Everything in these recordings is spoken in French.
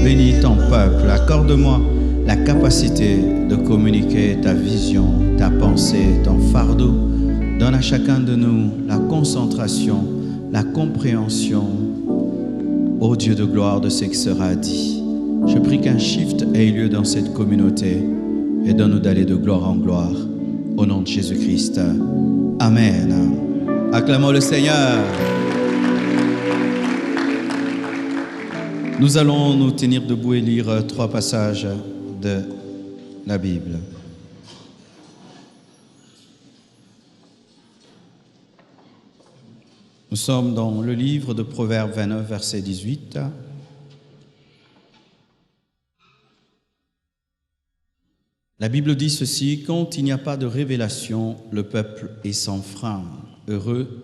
bénis ton peuple, accorde-moi la capacité de communiquer ta vision, ta pensée, ton fardeau. Donne à chacun de nous la concentration, la compréhension, ô Dieu de gloire, de ce qui sera dit. Je prie qu'un shift ait lieu dans cette communauté et donne-nous d'aller de gloire en gloire. Au nom de Jésus-Christ. Amen. Acclamons le Seigneur. Nous allons nous tenir debout et lire 3 passages de la Bible. Nous sommes dans le livre de Proverbes 29, verset 18. La Bible dit ceci: quand il n'y a pas de révélation, le peuple est sans frein. Heureux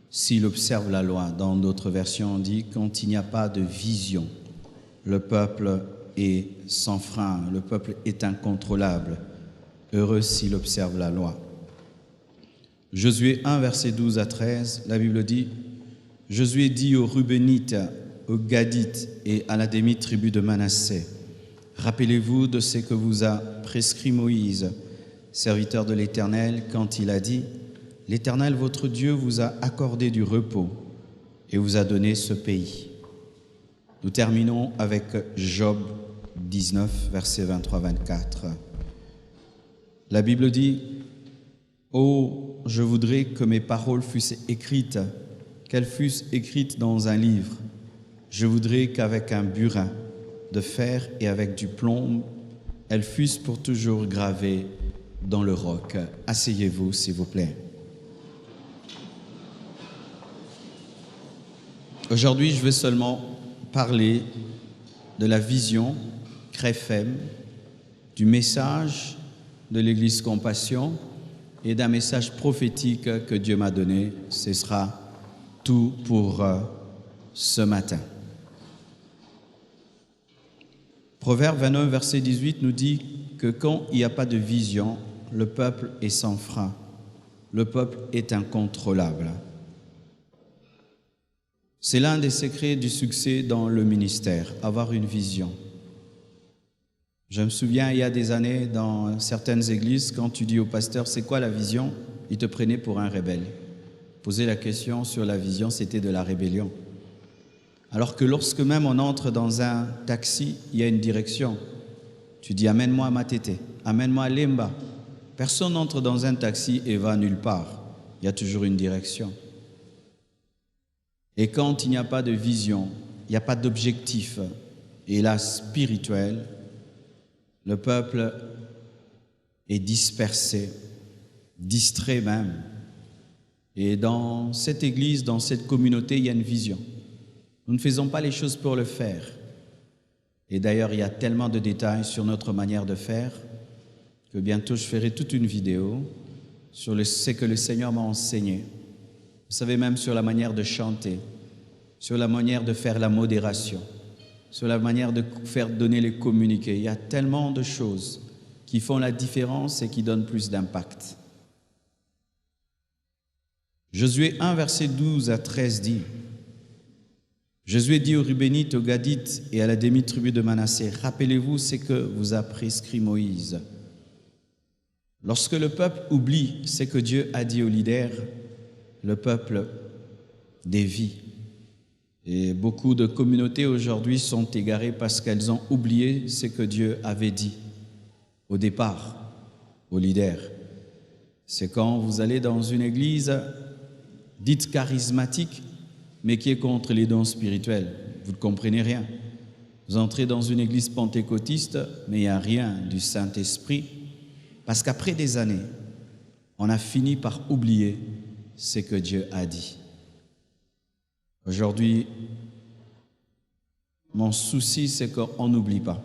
s'il observe la loi. Dans d'autres versions, on dit quand il n'y a pas de vision, le peuple est sans frein, le peuple est incontrôlable. Heureux s'il observe la loi. Josué 1, verset 12 à 13, la Bible dit: Josué dit aux Rubénites, aux Gadites et à la demi-tribu de Manassé: rappelez-vous de ce que vous a prescrit Moïse, serviteur de l'Éternel, quand il a dit: l'Éternel, votre Dieu, vous a accordé du repos et vous a donné ce pays. Nous terminons avec Job 19, versets 23-24. La Bible dit: oh, je voudrais que mes paroles fussent écrites, qu'elles fussent écrites dans un livre. Je voudrais qu'avec un burin de fer et avec du plomb, elles fussent pour toujours gravées dans le roc. Asseyez-vous, s'il vous plaît. Aujourd'hui, je vais seulement parler de la vision CREFEM, du message de l'Église Compassion et d'un message prophétique que Dieu m'a donné. Ce sera tout pour ce matin. Proverbe 29, verset 18 nous dit que quand il n'y a pas de vision, le peuple est sans frein, le peuple est incontrôlable. C'est l'un des secrets du succès dans le ministère, avoir une vision. Je me souviens, il y a des années, dans certaines églises, quand tu dis au pasteur « c'est quoi la vision ?», il te prenait pour un rebelle. Poser la question sur la vision, c'était de la rébellion. Alors que lorsque même on entre dans un taxi, il y a une direction. Tu dis « amène-moi à Matete, amène-moi à Lemba ». Personne n'entre dans un taxi et va nulle part. Il y a toujours une direction. Et quand il n'y a pas de vision, il n'y a pas d'objectif, et là, spirituel, le peuple est dispersé, distrait même. Et dans cette église, dans cette communauté, il y a une vision. Nous ne faisons pas les choses pour le faire. Et d'ailleurs, il y a tellement de détails sur notre manière de faire que bientôt je ferai toute une vidéo sur ce que le Seigneur m'a enseigné. Vous savez, même sur la manière de chanter, sur la manière de faire la modération, sur la manière de faire donner les communiqués. Il y a tellement de choses qui font la différence et qui donnent plus d'impact. Josué 1, verset 12 à 13 dit: Josué dit aux Rubénites, aux Gadites et à la demi-tribu de Manassé: rappelez-vous ce que vous a prescrit Moïse. Lorsque le peuple oublie ce que Dieu a dit aux leaders, le peuple dévie. Et beaucoup de communautés aujourd'hui sont égarées parce qu'elles ont oublié ce que Dieu avait dit au départ aux leaders. C'est quand vous allez dans une église dite charismatique, mais qui est contre les dons spirituels. Vous ne comprenez rien. Vous entrez dans une église pentecôtiste, mais il n'y a rien du Saint-Esprit, parce qu'après des années, on a fini par oublier ce que Dieu a dit. Aujourd'hui, mon souci, c'est qu'on n'oublie pas.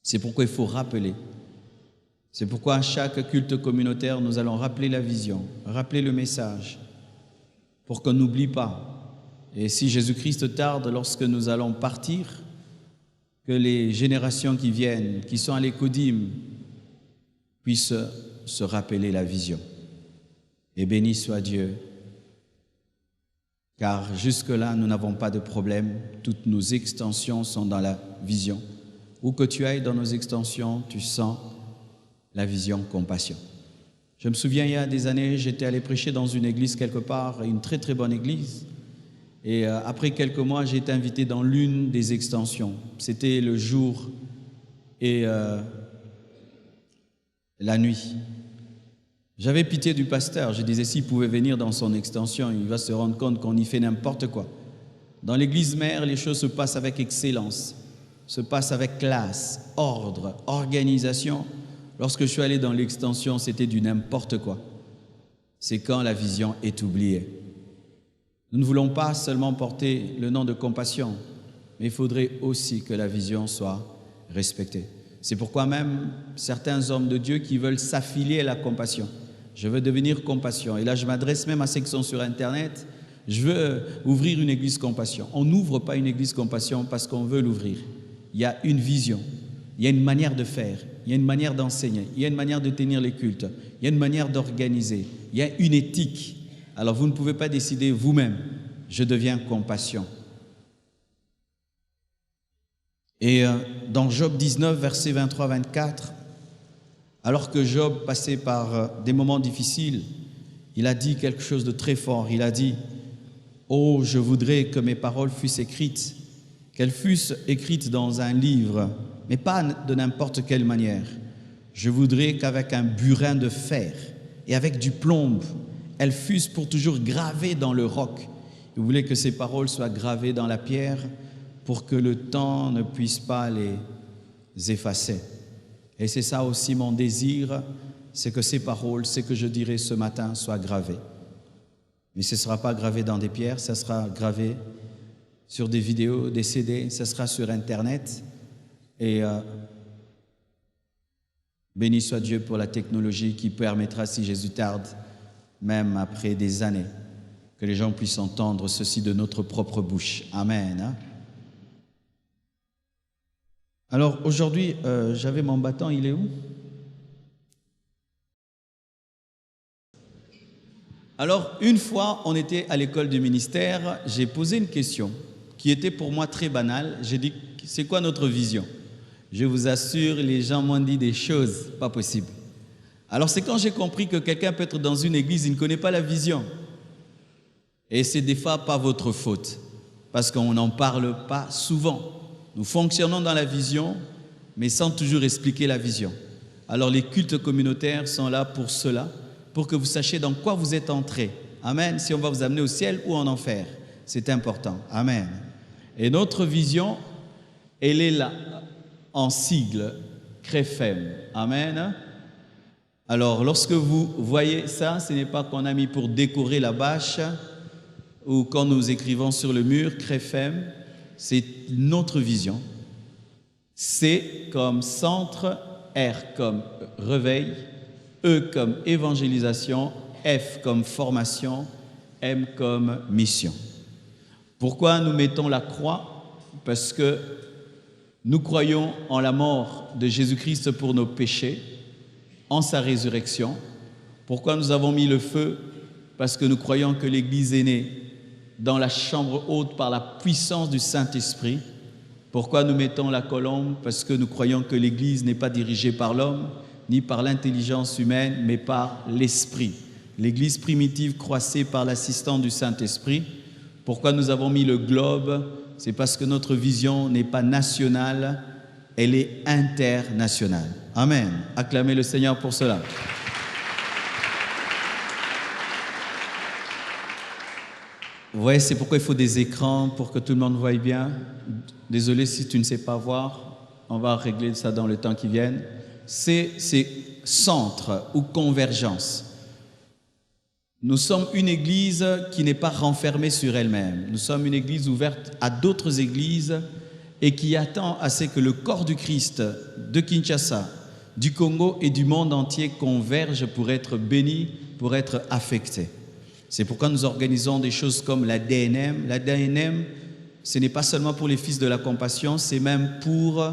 C'est pourquoi il faut rappeler. C'est pourquoi à chaque culte communautaire, nous allons rappeler la vision, rappeler le message, pour qu'on n'oublie pas. Et si Jésus-Christ tarde lorsque nous allons partir, que les générations qui viennent, qui sont à l'écodime, puissent se rappeler la vision. Et béni soit Dieu car jusque-là, nous n'avons pas de problème. Toutes nos extensions sont dans la vision. Où que tu ailles dans nos extensions, tu sens la vision compassion. Je me souviens, il y a des années, j'étais allé prêcher dans une église quelque part, une très très bonne église. Et après quelques mois, j'ai été invité dans l'une des extensions. C'était le jour et la nuit. J'avais pitié du pasteur. Je disais, s'il pouvait venir dans son extension, il va se rendre compte qu'on y fait n'importe quoi. Dans l'église mère, les choses se passent avec excellence, se passent avec classe, ordre, organisation. Lorsque je suis allé dans l'extension, c'était du n'importe quoi. C'est quand la vision est oubliée. Nous ne voulons pas seulement porter le nom de compassion, mais il faudrait aussi que la vision soit respectée. C'est pourquoi même certains hommes de Dieu qui veulent s'affilier à la compassion. Je veux devenir compassion. Et là, je m'adresse même à ceux qui sont sur Internet. Je veux ouvrir une église compassion. On n'ouvre pas une église compassion parce qu'on veut l'ouvrir. Il y a une vision, il y a une manière de faire, il y a une manière d'enseigner, il y a une manière de tenir les cultes, il y a une manière d'organiser, il y a une éthique. Alors vous ne pouvez pas décider vous-même, je deviens compassion. Et dans Job 19, versets 23-24, alors que Job passait par des moments difficiles, il a dit quelque chose de très fort. Il a dit « Oh, je voudrais que mes paroles fussent écrites, qu'elles fussent écrites dans un livre, mais pas de n'importe quelle manière. Je voudrais qu'avec un burin de fer et avec du plomb, elles fussent pour toujours gravées dans le roc. » Il voulait que ces paroles soient gravées dans la pierre pour que le temps ne puisse pas les effacer. Et c'est ça aussi mon désir, c'est que ces paroles, ce que je dirai ce matin, soient gravées. Mais ce ne sera pas gravé dans des pierres, ça sera gravé sur des vidéos, des CD, ça sera sur Internet. Et béni soit Dieu pour la technologie qui permettra, si Jésus tarde, même après des années, que les gens puissent entendre ceci de notre propre bouche. Amen. Alors aujourd'hui, j'avais mon bâton, il est où? Alors une fois, on était à l'école du ministère, j'ai posé une question qui était pour moi très banale. J'ai dit, c'est quoi notre vision? Je vous assure, les gens m'ont dit des choses pas possibles. Alors c'est quand j'ai compris que quelqu'un peut être dans une église, il ne connaît pas la vision. Et c'est des fois pas votre faute, parce qu'on n'en parle pas souvent. Nous fonctionnons dans la vision, mais sans toujours expliquer la vision. Alors les cultes communautaires sont là pour cela, pour que vous sachiez dans quoi vous êtes entrés. Amen. Si on va vous amener au ciel ou en enfer, c'est important. Amen. Et notre vision, elle est là, en sigle, CREFEM. Amen. Alors lorsque vous voyez ça, ce n'est pas qu'on a mis pour décorer la bâche, ou quand nous écrivons sur le mur, CREFEM, c'est notre vision. C comme centre, R comme réveil, E comme évangélisation, F comme formation, M comme mission. Pourquoi nous mettons la croix? Parce que nous croyons en la mort de Jésus-Christ pour nos péchés, en sa résurrection. Pourquoi nous avons mis le feu? Parce que nous croyons que l'Église est née dans la chambre haute par la puissance du Saint-Esprit. Pourquoi nous mettons la colombe? Parce que nous croyons que l'Église n'est pas dirigée par l'homme, ni par l'intelligence humaine, mais par l'Esprit. L'Église primitive croissait par l'assistance du Saint-Esprit. Pourquoi nous avons mis le globe? C'est parce que notre vision n'est pas nationale, elle est internationale. Amen. Acclamez le Seigneur pour cela. Vous voyez, c'est pourquoi il faut des écrans pour que tout le monde voie bien. Désolé si tu ne sais pas voir, on va régler ça dans le temps qui vient. C'est centre ou convergence. Nous sommes une église qui n'est pas renfermée sur elle-même. Nous sommes une église ouverte à d'autres églises et qui attend à ce que le corps du Christ de Kinshasa, du Congo et du monde entier converge pour être béni, pour être affecté. C'est pourquoi nous organisons des choses comme la DNM. La DNM, ce n'est pas seulement pour les fils de la compassion, c'est même pour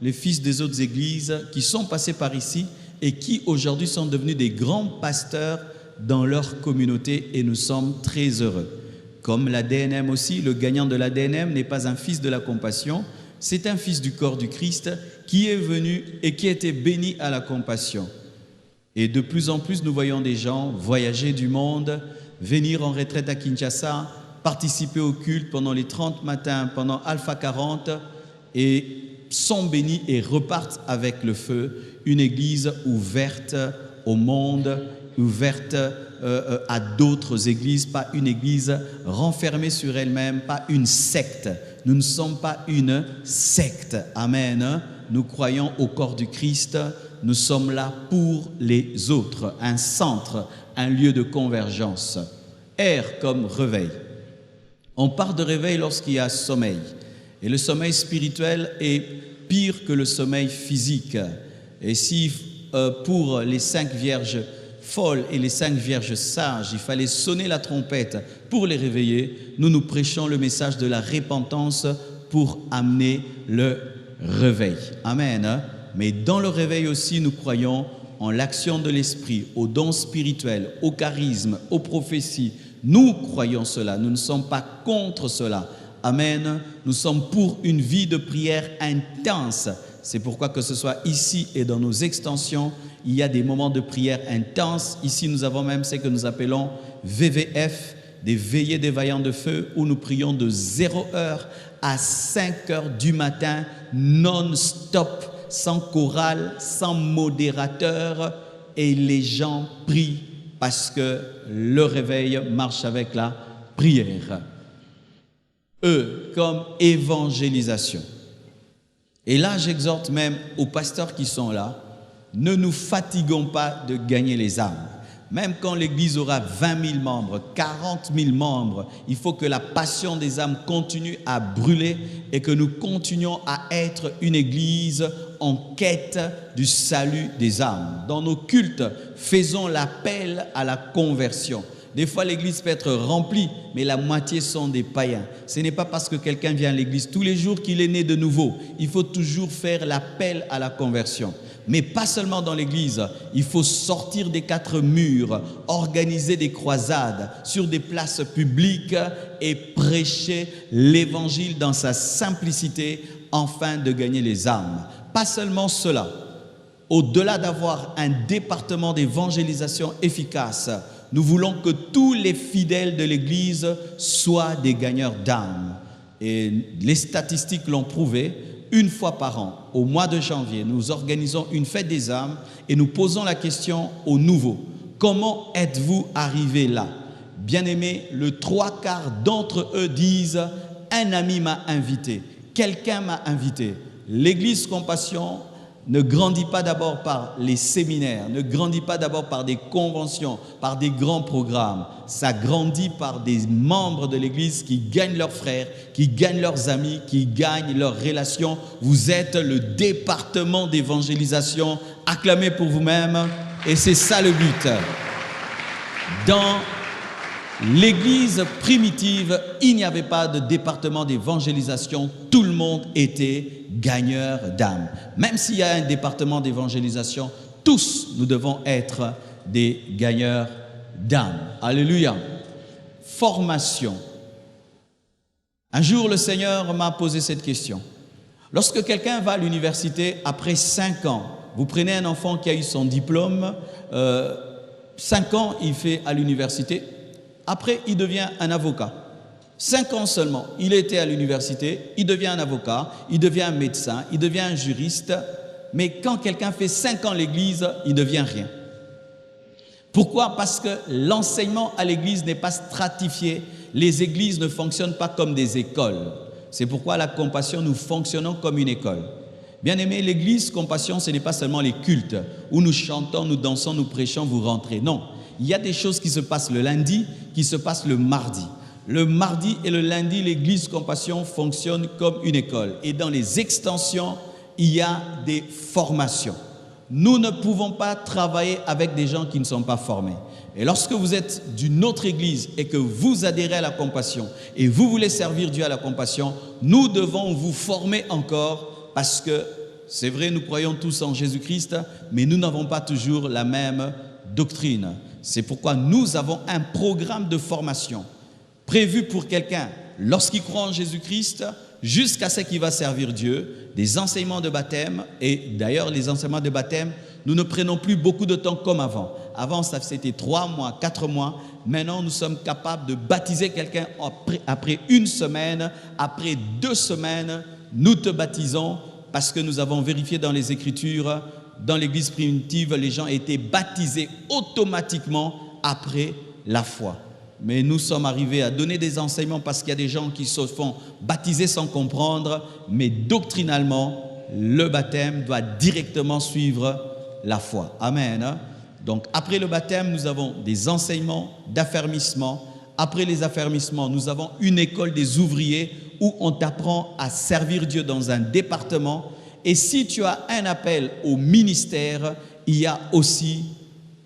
les fils des autres églises qui sont passés par ici et qui aujourd'hui sont devenus des grands pasteurs dans leur communauté et nous sommes très heureux. Comme l'ADNM aussi, le gagnant de l'ADNM n'est pas un fils de la compassion, c'est un fils du corps du Christ qui est venu et qui a été béni à la compassion. Et de plus en plus, nous voyons des gens voyager du monde, venir en retraite à Kinshasa, participer au culte pendant les 30 matins, pendant Alpha 40, et sont bénis et repartent avec le feu. Une église ouverte au monde, ouverte à d'autres églises, pas une église renfermée sur elle-même, pas une secte. Nous ne sommes pas une secte. Amen. Nous croyons au corps du Christ. Nous sommes là pour les autres. Un centre, un lieu de convergence. R comme réveil. On parle de réveil lorsqu'il y a sommeil. Et le sommeil spirituel est pire que le sommeil physique. Et si pour les 5 vierges folles et les 5 vierges sages, il fallait sonner la trompette pour les réveiller, nous prêchons le message de la repentance pour amener le réveil. Amen. Mais dans le réveil aussi, nous croyons en l'action de l'esprit, aux dons spirituels, au charisme, aux prophéties. Nous croyons cela, nous ne sommes pas contre cela. Amen. Nous sommes pour une vie de prière intense. C'est pourquoi que ce soit ici et dans nos extensions, il y a des moments de prière intenses. Ici, nous avons même ce que nous appelons VVF, des veillées des vaillants de feu, où nous prions de 0h à 5h du matin, non-stop, sans chorale, sans modérateur, et les gens prient parce que le réveil marche avec la prière. Comme évangélisation. Et là, j'exhorte même aux pasteurs qui sont là, ne nous fatiguons pas de gagner les âmes. Même quand l'église aura 20 000 membres, 40 000 membres, il faut que la passion des âmes continue à brûler et que nous continuions à être une église en quête du salut des âmes. Dans nos cultes, faisons l'appel à la conversion. Des fois, l'église peut être remplie, mais la moitié sont des païens. Ce n'est pas parce que quelqu'un vient à l'église tous les jours qu'il est né de nouveau. Il faut toujours faire l'appel à la conversion. Mais pas seulement dans l'église, il faut sortir des 4 murs, organiser des croisades sur des places publiques et prêcher l'évangile dans sa simplicité afin de gagner les âmes. Pas seulement cela, au-delà d'avoir un département d'évangélisation efficace, nous voulons que tous les fidèles de l'église soient des gagneurs d'âmes. Et les statistiques l'ont prouvé. Une fois par an, au mois de janvier, nous organisons une fête des âmes et nous posons la question aux nouveaux. Comment êtes-vous arrivés là? Bien-aimés, le 3/4 d'entre eux disent « Un ami m'a invité, quelqu'un m'a invité ». L'église Compassion ne grandit pas d'abord par les séminaires, ne grandit pas d'abord par des conventions, par des grands programmes. Ça grandit par des membres de l'église qui gagnent leurs frères, qui gagnent leurs amis, qui gagnent leurs relations. Vous êtes le département d'évangélisation. Acclamez pour vous-même. Et c'est ça le but. Dans l'église primitive, il n'y avait pas de département d'évangélisation. Tout le monde était gagneur d'âme. Même s'il y a un département d'évangélisation, tous nous devons être des gagneurs d'âme. Alléluia. Formation. Un jour, le Seigneur m'a posé cette question. Lorsque quelqu'un va à l'université, après 5 ans, vous prenez un enfant qui a eu son diplôme, 5 ans, il fait à l'université, après, il devient un avocat. 5 ans seulement, il était à l'université, il devient un avocat, il devient un médecin, il devient un juriste, mais quand quelqu'un fait 5 ans à l'église, il ne devient rien. Pourquoi? Parce que l'enseignement à l'église n'est pas stratifié. Les églises ne fonctionnent pas comme des écoles. C'est pourquoi à la Compassion, nous fonctionnons comme une école. Bien aimé, l'église Compassion, ce n'est pas seulement les cultes où nous chantons, nous dansons, nous prêchons, vous rentrez. Non, il y a des choses qui se passent le lundi, qui se passent le mardi. Le mardi et le lundi, l'église Compassion fonctionne comme une école. Et dans les extensions, il y a des formations. Nous ne pouvons pas travailler avec des gens qui ne sont pas formés. Et lorsque vous êtes d'une autre église et que vous adhérez à la Compassion et vous voulez servir Dieu à la Compassion, nous devons vous former encore parce que c'est vrai, nous croyons tous en Jésus-Christ, mais nous n'avons pas toujours la même doctrine. C'est pourquoi nous avons un programme de formation. prévues pour quelqu'un lorsqu'il croit en Jésus-Christ, jusqu'à ce qu'il va servir Dieu, des enseignements de baptême. Et d'ailleurs, les enseignements de baptême, nous ne prenons plus beaucoup de temps comme avant. Avant, c'était 3 mois, 4 mois. Maintenant, nous sommes capables de baptiser quelqu'un après 1 semaine, après 2 semaines, nous te baptisons parce que nous avons vérifié dans les Écritures, dans l'Église primitive, les gens étaient baptisés automatiquement après la foi. Mais nous sommes arrivés à donner des enseignements parce qu'il y a des gens qui se font baptiser sans comprendre, mais doctrinalement, le baptême doit directement suivre la foi. Amen. Donc, après le baptême, nous avons des enseignements d'affermissement. Après les affermissements, nous avons une école des ouvriers où on t'apprend à servir Dieu dans un département. Et si tu as un appel au ministère, il y a aussi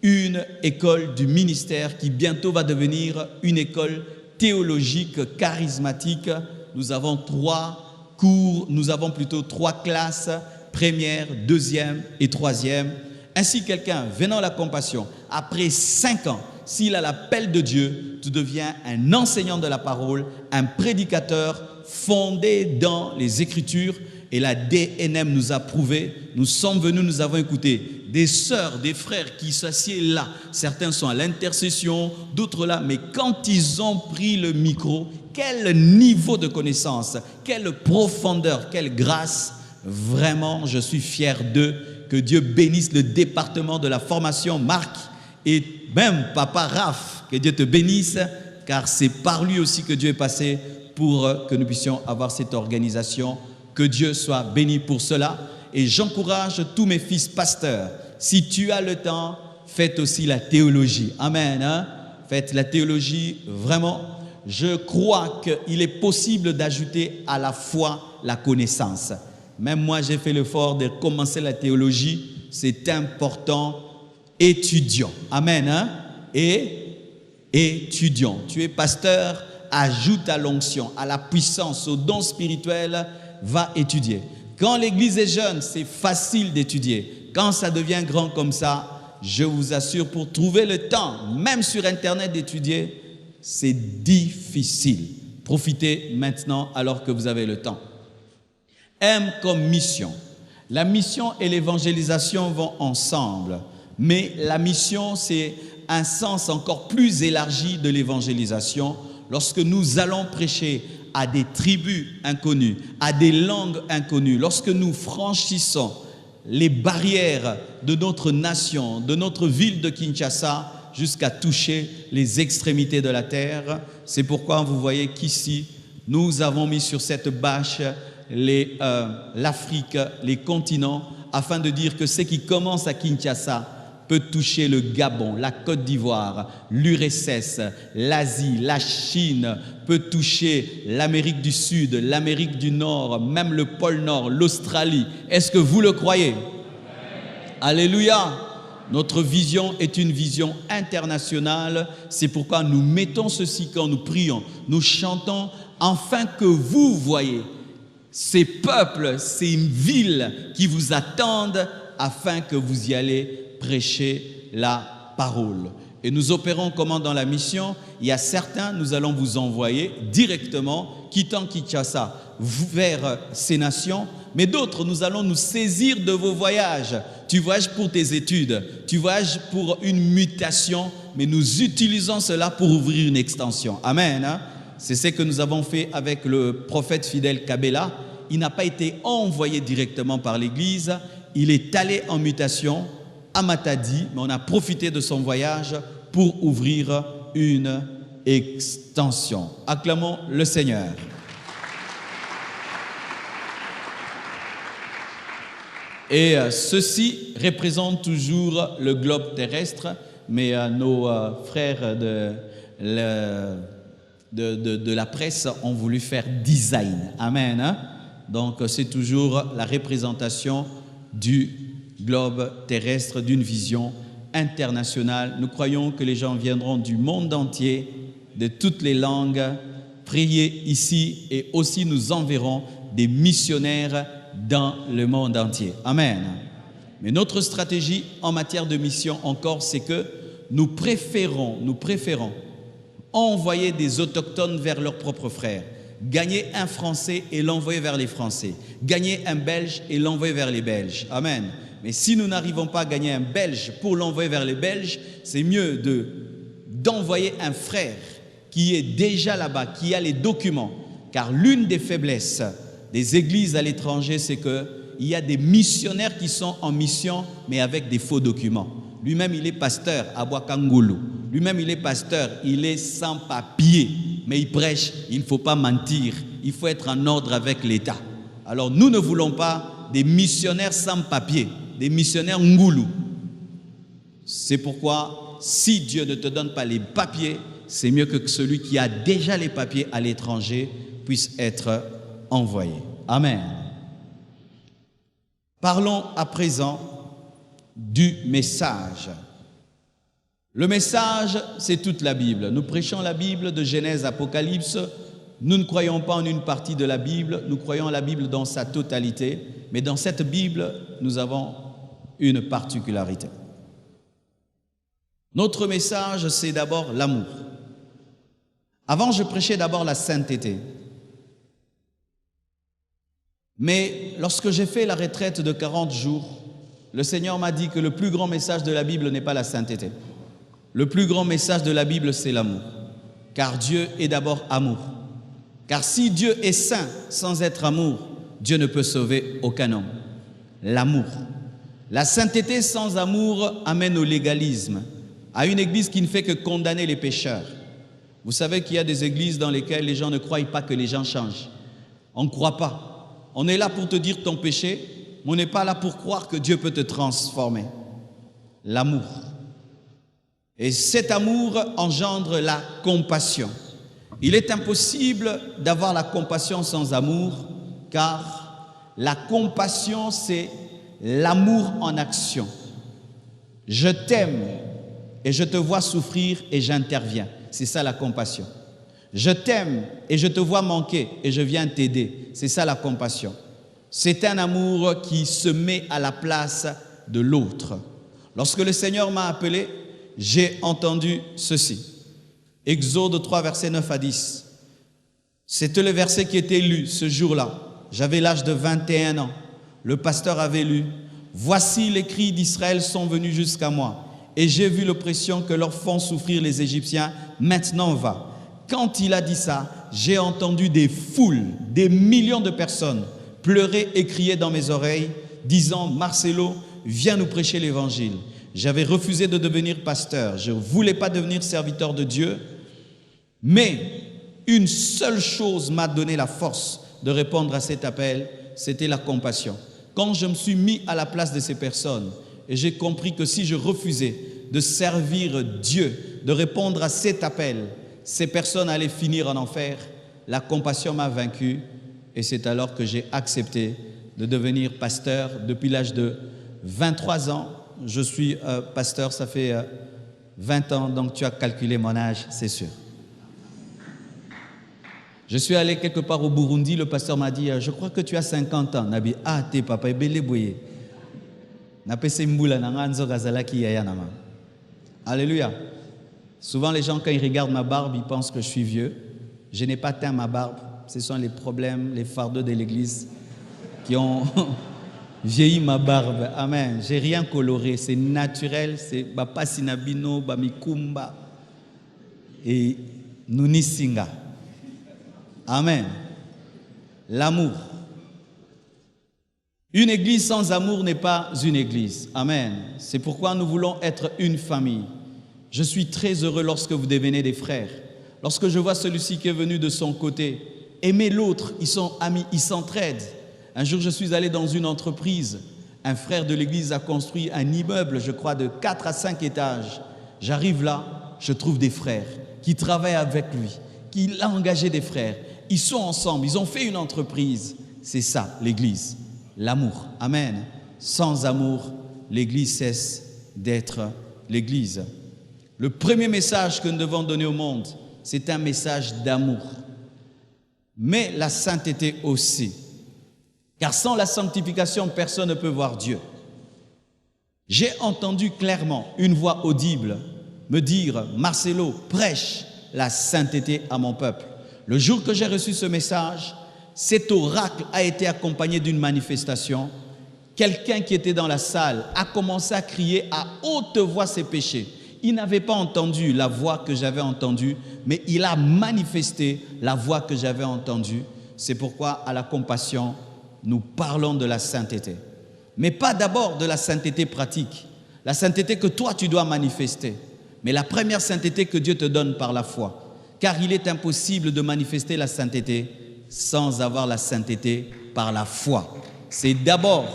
une école du ministère qui bientôt va devenir une école théologique charismatique. Nous avons 3 cours, nous avons plutôt 3 classes, première, deuxième et troisième. Ainsi, quelqu'un venant à la compassion, après 5 ans, s'il a l'appel de Dieu, tu deviens un enseignant de la parole, un prédicateur fondé dans les Écritures. Et la DNM nous a prouvé, nous sommes venus, nous avons écouté des sœurs, des frères qui s'assiedent là. Certains sont à l'intercession, d'autres là. Mais quand ils ont pris le micro, quel niveau de connaissance, quelle profondeur, quelle grâce. Vraiment, je suis fier d'eux. Que Dieu bénisse le département de la formation, Marc, et même Papa Raph, que Dieu te bénisse, car c'est par lui aussi que Dieu est passé pour que nous puissions avoir cette organisation. Que Dieu soit béni pour cela. Et j'encourage tous mes fils pasteurs, si tu as le temps, faites aussi la théologie. Amen. Faites la théologie, vraiment. Je crois qu'il est possible d'ajouter à la foi la connaissance. Même moi, j'ai fait l'effort de commencer la théologie. C'est important. Étudiant. Amen. Et étudiant. Tu es pasteur, ajoute à l'onction, à la puissance, au don spirituel, va étudier. Quand l'église est jeune, c'est facile d'étudier. Quand ça devient grand comme ça, je vous assure, pour trouver le temps, même sur Internet d'étudier, c'est difficile. Profitez maintenant alors que vous avez le temps. M comme mission. La mission et l'évangélisation vont ensemble. Mais la mission, c'est un sens encore plus élargi de l'évangélisation. Lorsque nous allons prêcher à des tribus inconnues, à des langues inconnues, lorsque nous franchissons les barrières de notre nation, de notre ville de Kinshasa, jusqu'à toucher les extrémités de la terre. C'est pourquoi vous voyez qu'ici, nous avons mis sur cette bâche l'Afrique, les continents, afin de dire que ce qui commence à Kinshasa peut toucher le Gabon, la Côte d'Ivoire, l'URSS, l'Asie, la Chine, peut toucher l'Amérique du Sud, l'Amérique du Nord, même le pôle Nord, l'Australie. Est-ce que vous le croyez? Alléluia! Notre vision est une vision internationale. C'est pourquoi nous mettons ceci quand nous prions. Nous chantons afin que vous voyez ces peuples, ces villes qui vous attendent afin que vous y allez prêcher la parole. Et nous opérons comment dans la mission? Il y a certains, nous allons vous envoyer directement, quittant Kinshasa, vers ces nations, mais d'autres, nous allons nous saisir de vos voyages. Tu voyages pour tes études, tu voyages pour une mutation, mais nous utilisons cela pour ouvrir une extension. Amen. C'est ce que nous avons fait avec le prophète fidèle Kabela. Il n'a pas été envoyé directement par l'Église, il est allé en mutation à Matadi, mais on a profité de son voyage pour ouvrir une extension. Acclamons le Seigneur. Et ceci représente toujours le globe terrestre, mais nos frères de la presse ont voulu faire design. Amen. Donc c'est toujours la représentation du globe terrestre, d'une vision internationale. Nous croyons que les gens viendront du monde entier, de toutes les langues, prier ici, et aussi nous enverrons des missionnaires dans le monde entier. Amen. Mais notre stratégie en matière de mission encore, c'est que nous préférons envoyer des autochtones vers leurs propres frères, gagner un Français et l'envoyer vers les Français, gagner un Belge et l'envoyer vers les Belges. Amen. Mais si nous n'arrivons pas à gagner un Belge pour l'envoyer vers les Belges, c'est mieux d'envoyer un frère qui est déjà là-bas, qui a les documents. Car l'une des faiblesses des églises à l'étranger, c'est qu'il y a des missionnaires qui sont en mission, mais avec des faux documents. Lui-même, il est pasteur à Boakangoulou. Lui-même, il est pasteur, il est sans papier, mais il prêche. Il ne faut pas mentir, il faut être en ordre avec l'État. Alors, nous ne voulons pas des missionnaires sans papier, des missionnaires ngoulou. C'est pourquoi, si Dieu ne te donne pas les papiers, c'est mieux que celui qui a déjà les papiers à l'étranger puisse être envoyé. Amen. Parlons à présent du message. Le message, c'est toute la Bible. Nous prêchons la Bible de Genèse à Apocalypse. Nous ne croyons pas en une partie de la Bible, nous croyons la Bible dans sa totalité. Mais dans cette Bible, nous avons une particularité. Notre message, c'est d'abord l'amour. Avant, je prêchais d'abord la sainteté. Mais lorsque j'ai fait la retraite de 40 jours, le Seigneur m'a dit que le plus grand message de la Bible n'est pas la sainteté. Le plus grand message de la Bible, c'est l'amour. Car Dieu est d'abord amour. Car si Dieu est saint sans être amour, Dieu ne peut sauver aucun homme. L'amour. La sainteté sans amour amène au légalisme, à une église qui ne fait que condamner les pécheurs. Vous savez qu'il y a des églises dans lesquelles les gens ne croient pas que les gens changent. On ne croit pas. On est là pour te dire ton péché, mais on n'est pas là pour croire que Dieu peut te transformer. L'amour. Et cet amour engendre la compassion. Il est impossible d'avoir la compassion sans amour, car la compassion, c'est l'amour en action. Je t'aime et je te vois souffrir et j'interviens. C'est ça la compassion. Je t'aime et je te vois manquer et je viens t'aider. C'est ça la compassion. C'est un amour qui se met à la place de l'autre. Lorsque le Seigneur m'a appelé, j'ai entendu ceci. Exode 3, versets 9 à 10. C'était le verset qui était lu ce jour-là. J'avais l'âge de 21 ans. Le pasteur avait lu. Voici les cris d'Israël sont venus jusqu'à moi. Et j'ai vu l'oppression que leur font souffrir les Égyptiens. Maintenant va. Quand il a dit ça, j'ai entendu des foules, des millions de personnes pleurer et crier dans mes oreilles, disant, Marcelo, viens nous prêcher l'évangile. J'avais refusé de devenir pasteur. Je ne voulais pas devenir serviteur de Dieu. Mais une seule chose m'a donné la force de répondre à cet appel, c'était la compassion. Quand je me suis mis à la place de ces personnes et j'ai compris que si je refusais de servir Dieu, de répondre à cet appel, ces personnes allaient finir en enfer, la compassion m'a vaincu et c'est alors que j'ai accepté de devenir pasteur. Depuis l'âge de 23 ans, je suis pasteur, ça fait 20 ans, donc tu as calculé mon âge, c'est sûr. Je suis allé quelque part au Burundi, le pasteur m'a dit, je crois que tu as 50 ans. Nabi, ah, t'es papa, alléluia. Souvent, les gens, quand ils regardent ma barbe, ils pensent que je suis vieux. Je n'ai pas teint ma barbe. Ce sont les problèmes, les fardeaux de l'église qui ont vieilli ma barbe. Amen. J'ai rien coloré. C'est naturel. C'est Bapa Sinabino, Bamikumba et Nunisinga. Amen. L'amour. Une église sans amour n'est pas une église. Amen. C'est pourquoi nous voulons être une famille. Je suis très heureux lorsque vous devenez des frères. Lorsque je vois celui-ci qui est venu de son côté, aimer l'autre, ils sont amis, ils s'entraident. Un jour, je suis allé dans une entreprise. Un frère de l'église a construit un immeuble, je crois, de 4 à 5 étages. J'arrive là, je trouve des frères qui travaillent avec lui, qui a engagé des frères. Ils sont ensemble, ils ont fait une entreprise. C'est ça, l'église. L'amour. Amen. Sans amour, l'église cesse d'être l'église. Le premier message que nous devons donner au monde, c'est un message d'amour. Mais la sainteté aussi. Car sans la sanctification, personne ne peut voir Dieu. J'ai entendu clairement une voix audible me dire, Marcelo, prêche, la sainteté à mon peuple. Le jour que j'ai reçu ce message, cet oracle a été accompagné d'une manifestation. Quelqu'un qui était dans la salle a commencé à crier à haute voix ses péchés. Il n'avait pas entendu la voix que j'avais entendue, mais il a manifesté la voix que j'avais entendue. C'est pourquoi à la compassion, nous parlons de la sainteté. Mais pas d'abord de la sainteté pratique, la sainteté que toi tu dois manifester, mais la première sainteté que Dieu te donne par la foi. Car il est impossible de manifester la sainteté sans avoir la sainteté par la foi. C'est d'abord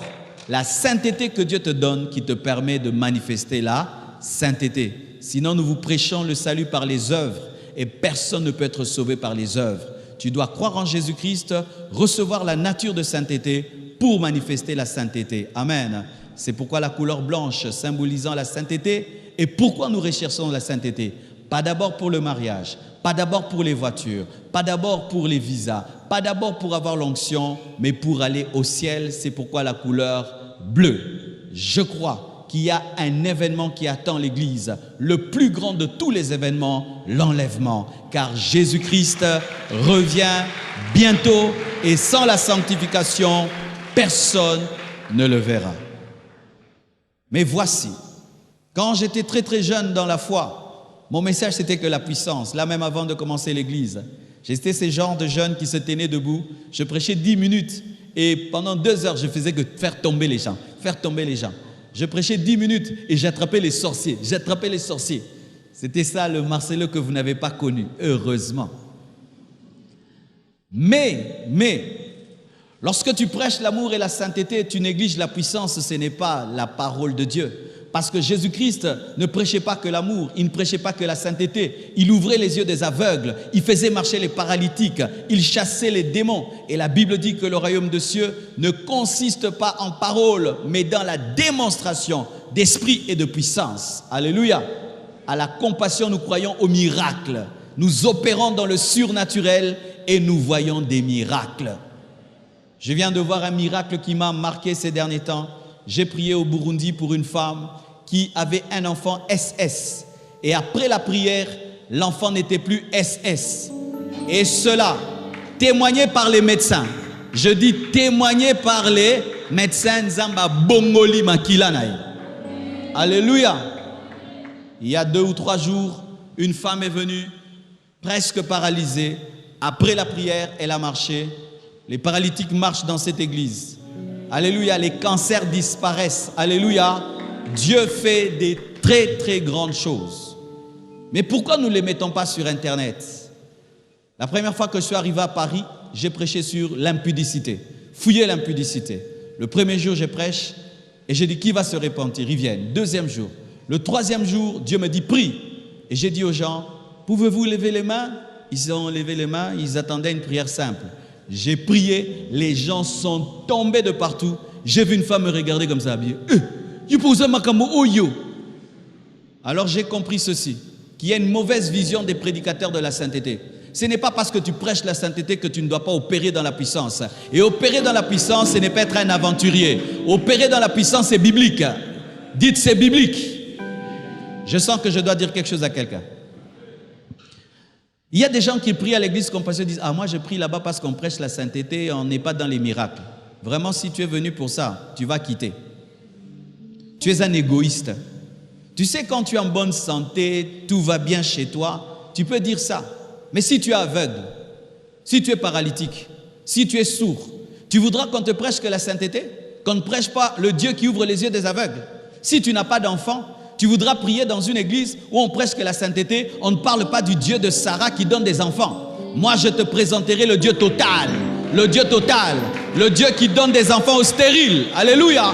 la sainteté que Dieu te donne qui te permet de manifester la sainteté. Sinon, nous vous prêchons le salut par les œuvres et personne ne peut être sauvé par les œuvres. Tu dois croire en Jésus-Christ, recevoir la nature de sainteté pour manifester la sainteté. Amen. C'est pourquoi la couleur blanche symbolisant la sainteté et pourquoi nous recherchons la sainteté. Pas d'abord pour le mariage, pas d'abord pour les voitures, pas d'abord pour les visas, pas d'abord pour avoir l'onction, mais pour aller au ciel. C'est pourquoi la couleur bleue. Je crois qu'il y a un événement qui attend l'Église, le plus grand de tous les événements, l'enlèvement. Car Jésus-Christ revient bientôt et sans la sanctification, personne ne le verra. Mais voici, quand j'étais très jeune dans la foi, mon message c'était que la puissance, là même avant de commencer l'église, j'étais ces genres de jeunes qui se tenaient debout, je prêchais 10 minutes et pendant 2 heures je faisais que faire tomber les gens, Je prêchais 10 minutes et j'attrapais les sorciers, C'était ça le Marcelo que vous n'avez pas connu, heureusement. Mais, lorsque tu prêches l'amour et la sainteté, tu négliges la puissance, ce n'est pas la parole de Dieu. Parce que Jésus-Christ ne prêchait pas que l'amour, il ne prêchait pas que la sainteté. Il ouvrait les yeux des aveugles, il faisait marcher les paralytiques, il chassait les démons. Et la Bible dit que le royaume de cieux ne consiste pas en paroles, mais dans la démonstration d'esprit et de puissance. Alléluia. À la compassion, nous croyons au miracle. Nous opérons dans le surnaturel et nous voyons des miracles. Je viens de voir un miracle qui m'a marqué ces derniers temps. J'ai prié au Burundi pour une femme qui avait un enfant SS. Et après la prière, l'enfant n'était plus SS. Et cela, témoigné par les médecins. Je dis témoigné par les médecins Zamba Bongoli Makilanai. Alléluia. Il y a 2 ou 3 jours, une femme est venue, presque paralysée. Après la prière, elle a marché. Les paralytiques marchent dans cette église. Alléluia, les cancers disparaissent. Alléluia, Dieu fait des très grandes choses. Mais pourquoi nous ne les mettons pas sur Internet? La première fois que je suis arrivé à Paris, j'ai prêché sur l'impudicité. Fouiller l'impudicité. Le premier jour, je prêche et j'ai dit qui va se repentir? Ils viennent. 2e jour. Le 3e jour, Dieu me dit prie. Et j'ai dit aux gens, pouvez-vous lever les mains? Ils ont levé les mains, ils attendaient une prière simple. J'ai prié, les gens sont tombés de partout. J'ai vu une femme me regarder comme ça. Alors j'ai compris ceci, qu'il y a une mauvaise vision des prédicateurs de la sainteté. Ce n'est pas parce que tu prêches la sainteté que tu ne dois pas opérer dans la puissance. Et opérer dans la puissance, ce n'est pas être un aventurier. Opérer dans la puissance, c'est biblique. Dites, c'est biblique. Je sens que je dois dire quelque chose à quelqu'un. Il y a des gens qui prient à l'église Compassion et disent « Ah, moi je prie là-bas parce qu'on prêche la sainteté, on n'est pas dans les miracles. » Vraiment, si tu es venu pour ça, tu vas quitter. Tu es un égoïste. Tu sais, quand tu es en bonne santé, tout va bien chez toi, tu peux dire ça. Mais si tu es aveugle, si tu es paralytique, si tu es sourd, tu voudras qu'on te prêche que la sainteté? Qu'on ne prêche pas le Dieu qui ouvre les yeux des aveugles? Si tu n'as pas d'enfant, tu voudras prier dans une église où on prêche que la sainteté, on ne parle pas du Dieu de Sarah qui donne des enfants. Moi, je te présenterai le Dieu total, le Dieu total, le Dieu qui donne des enfants aux stériles. Alléluia.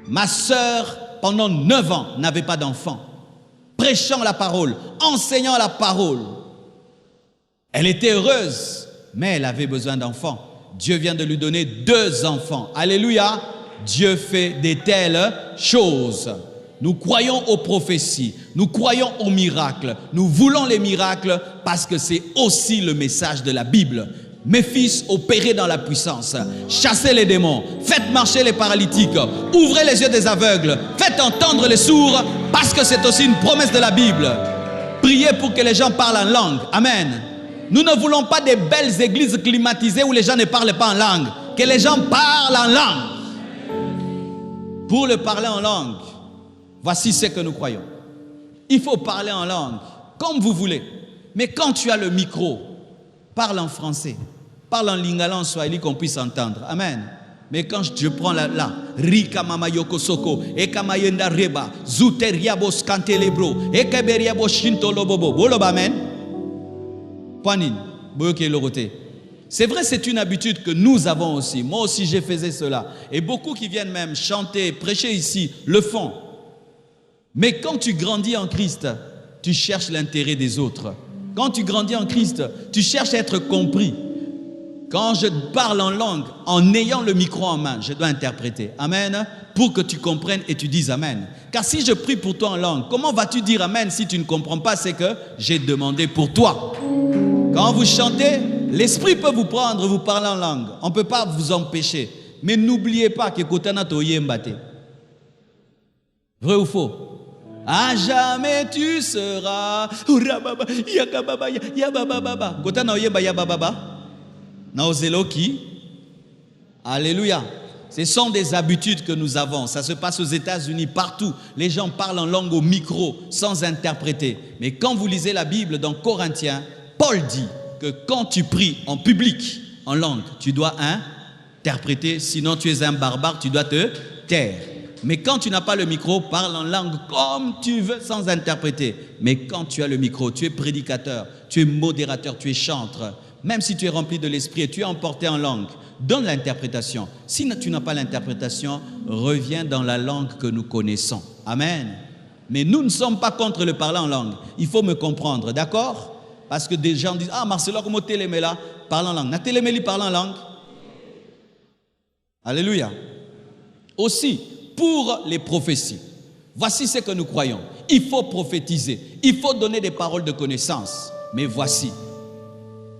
Ma sœur, pendant 9 ans, n'avait pas d'enfant. Prêchant la parole, enseignant la parole. Elle était heureuse, mais elle avait besoin d'enfants. Dieu vient de lui donner 2 enfants. Alléluia. Dieu fait de telles choses. Nous croyons aux prophéties, nous croyons aux miracles, nous voulons les miracles parce que c'est aussi le message de la Bible. Mes fils, opérez dans la puissance, chassez les démons, faites marcher les paralytiques, ouvrez les yeux des aveugles, faites entendre les sourds parce que c'est aussi une promesse de la Bible. Priez pour que les gens parlent en langue. Amen. Nous ne voulons pas des belles églises climatisées où les gens ne parlent pas en langue. Que les gens parlent en langue. Pour le parler en langue, voici ce que nous croyons. Il faut parler en langue, comme vous voulez. Mais quand tu as le micro, parle en français. Parle en lingala, en swahili, qu'on puisse entendre. Amen. Mais quand je prends là, Rika mama yoko soko, ekamayenda reba, zuteriabo skantelebro, ekeberiabo shintolobobo. Boloba amen. Poinine, boyoke loroté. C'est vrai, c'est une habitude que nous avons aussi. Moi aussi, j'ai fait cela. Et beaucoup qui viennent même chanter, prêcher ici, le font. Mais quand tu grandis en Christ, tu cherches l'intérêt des autres. Quand tu grandis en Christ, tu cherches à être compris. Quand je parle en langue, en ayant le micro en main, je dois interpréter. Amen. Pour que tu comprennes et tu dises Amen. Car si je prie pour toi en langue, comment vas-tu dire Amen si tu ne comprends pas ce que j'ai demandé pour toi? Quand vous chantez, l'esprit peut vous prendre, vous parler en langue. On ne peut pas vous empêcher. Mais n'oubliez pas que Kotana Toye Mbate. Vrai ou faux? À jamais tu seras. Kotana Oyemba Yabababa. Naozeloki. Alléluia. Ce sont des habitudes que nous avons. Ça se passe aux États-Unis, partout. Les gens parlent en langue au micro, sans interpréter. Mais quand vous lisez la Bible dans Corinthiens, Paul dit que quand tu pries en public, en langue, tu dois interpréter. Sinon, tu es un barbare, tu dois te taire. Mais quand tu n'as pas le micro, parle en langue comme tu veux, sans interpréter. Mais quand tu as le micro, tu es prédicateur, tu es modérateur, tu es chanteur. Même si tu es rempli de l'esprit et tu es emporté en langue, donne l'interprétation. Si tu n'as pas l'interprétation, reviens dans la langue que nous connaissons. Amen. Mais nous ne sommes pas contre le parler en langue. Il faut me comprendre, d'accord? Parce que des gens disent, ah Marcelo, comment télémela parle en langue. Na téléméli parle en langue. Alléluia. Aussi, pour les prophéties, voici ce que nous croyons. Il faut prophétiser. Il faut donner des paroles de connaissance. Mais voici.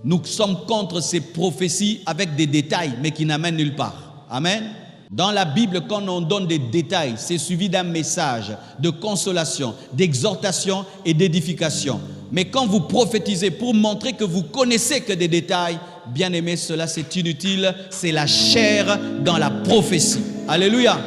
Nous sommes contre ces prophéties avec des détails, mais qui n'amènent nulle part. Amen. Dans la Bible, quand on donne des détails, c'est suivi d'un message de consolation, d'exhortation et d'édification. Mais quand vous prophétisez pour montrer que vous connaissez que des détails, bien aimé, cela c'est inutile. C'est la chair dans la prophétie. Alléluia.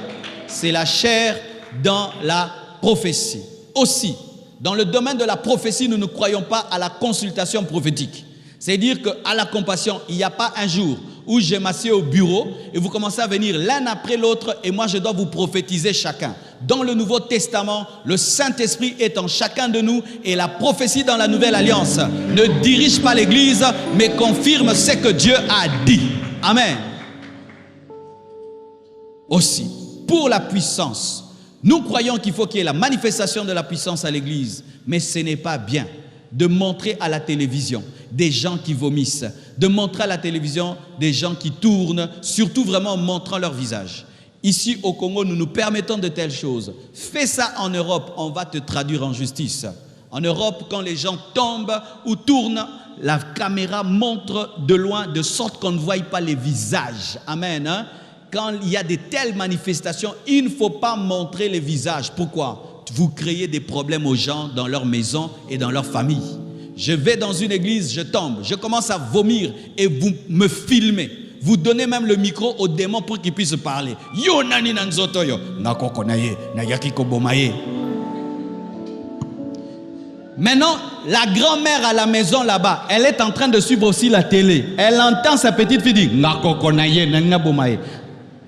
C'est la chair dans la prophétie. Aussi, dans le domaine de la prophétie, nous ne croyons pas à la consultation prophétique. C'est-à-dire qu'à la compassion, il n'y a pas un jour où j'ai m'assieds au bureau et vous commencez à venir l'un après l'autre et moi je dois vous prophétiser chacun. Dans le Nouveau Testament, le Saint-Esprit est en chacun de nous et la prophétie dans la Nouvelle Alliance ne dirige pas l'Église mais confirme ce que Dieu a dit. Amen. Aussi, pour la puissance, nous croyons qu'il faut qu'il y ait la manifestation de la puissance à l'Église, mais ce n'est pas bien de montrer à la télévision des gens qui vomissent, de montrer à la télévision des gens qui tournent, surtout vraiment en montrant leur visage. Ici au Congo, nous nous permettons de telles choses. Fais ça en Europe, on va te traduire en justice. En Europe, quand les gens tombent ou tournent, la caméra montre de loin, de sorte qu'on ne voie pas les visages. Amen. Hein? Quand il y a de telles manifestations, il ne faut pas montrer les visages. Pourquoi ? Vous créez des problèmes aux gens dans leur maison et dans leur famille. Je vais dans une église, je tombe, je commence à vomir et vous me filmez. Vous donnez même le micro aux démons pour qu'ils puissent parler. Yo nani nanzoto yo, nakokonaye, nayakiko bomaye. Maintenant, la grand-mère à la maison là-bas, elle est en train de suivre aussi la télé. Elle entend sa petite fille dire nakokonaye, nangabomaye.